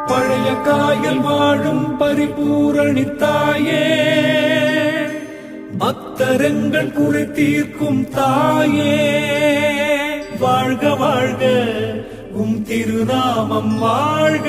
பழைய காயல் வாழும் பரிபூரணி தாயே, பக்தரெங்கள் குறை தீர்க்கும் தாயே, வாழ்க வாழ்க உம் திருநாமம் வாழ்க.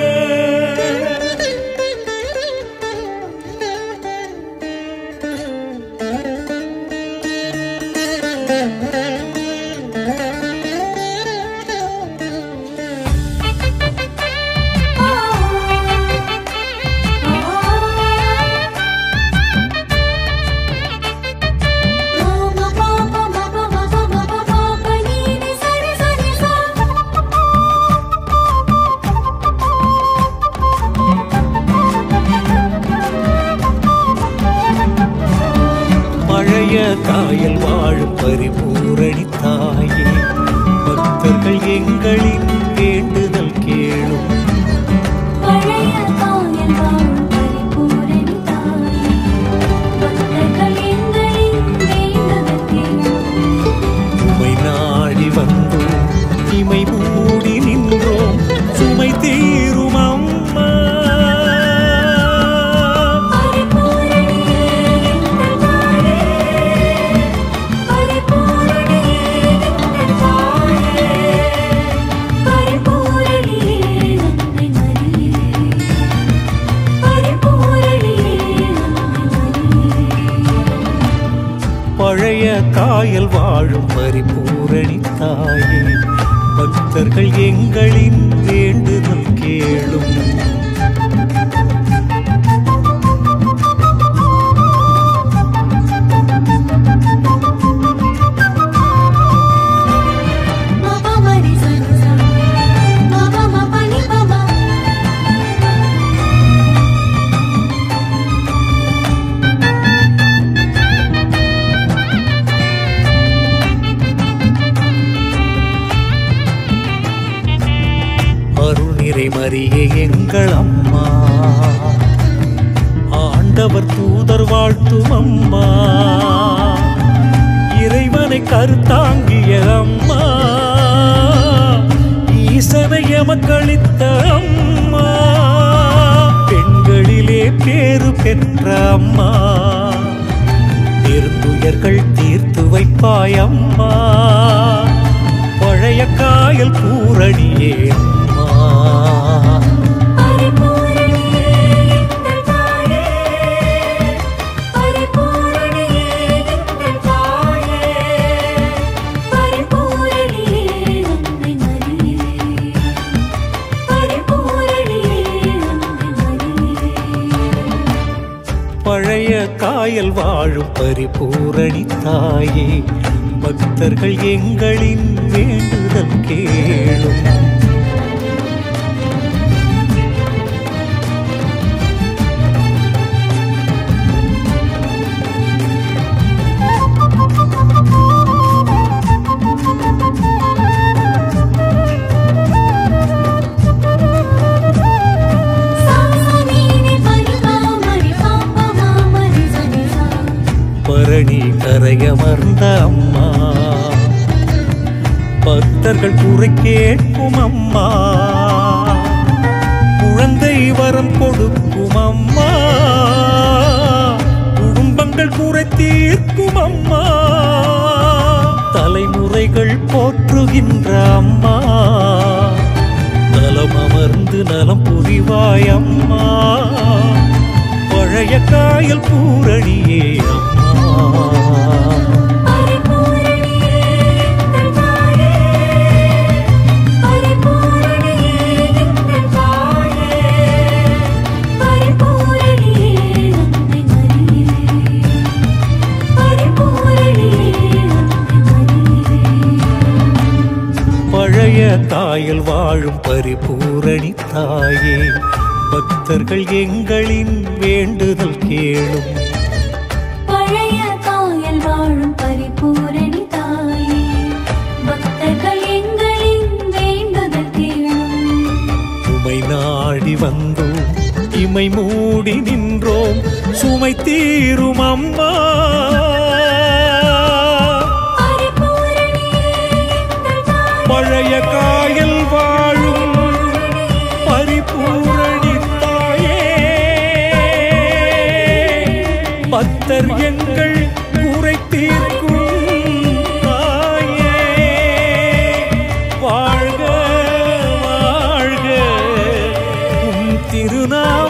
காயல் வாழும் பரிபூரணி தாயே, பக்தர்கள் எங்களின் வேண்டுதல் கேளும். பழைய காயல் வாழும் பரிபூரணி தாயே, பக்தர்கள் எங்களின் வேண்டுதல் கேளும். உமை நாடி வந்தோம், இமை மூடி நின்றோம், சுமை தீரும் அம்மா. பழைய காயல் வாழும் பரிபூரணி தாயே, பக்தர்கள் எங்களின் வேண்டுதல் கேளும். மரியே எங்கள் அம்மா, ஆண்டவர் தூதர் வாழ்த்தும் அம்மா, இறைவனை கருத்தாங்கிய அம்மா, ஈசனை எமக்களித்த அம்மா, பெண்களிலே பேறு பெற்ற அம்மா, பெருந்துயர்கள் தீர்த்து வைப்பாய் அம்மா, பழைய காயல் பூரணியே பழைய காயல் வாழும் பரிபூரணி தாயே, பக்தர்கள் எங்களின் வேண்டுதல் கேளும். பரணி கரையமர்ந்த அம்மா, பக்தர்கள் குறை கேட்கும் அம்மா, குழந்தை வரம் கொடுக்கும் அம்மா, குடும்பங்கள் குறை தீர்க்கும் அம்மா, தலைமுறைகள் போற்றுகின்ற அம்மா, நலம் அமர்ந்து நலம் புரிவாய் அம்மா, பழைய காயல் பூரணியே அம்மா. பழைய காயல் வாழும் பரிபூரணி தாயே, பக்தர்கள் எங்களின் வேண்டுதல் கேளும். பழைய காயல் வாழும் பரிபூரணி தாயே, பக்தர்கள் எங்களின் வேண்டுதல் கேளும். உமை நாடி வந்தோம், இமை மூடி நின்றோம் சுமை தீரும் அம்மா. பழைய காயல் வாழும் பரிபூரணி தாயே, பக்தர் எங்கள் குறை தீர்க்கும் தாயே. வாழ்க வாழ்க உம் திருநாமம்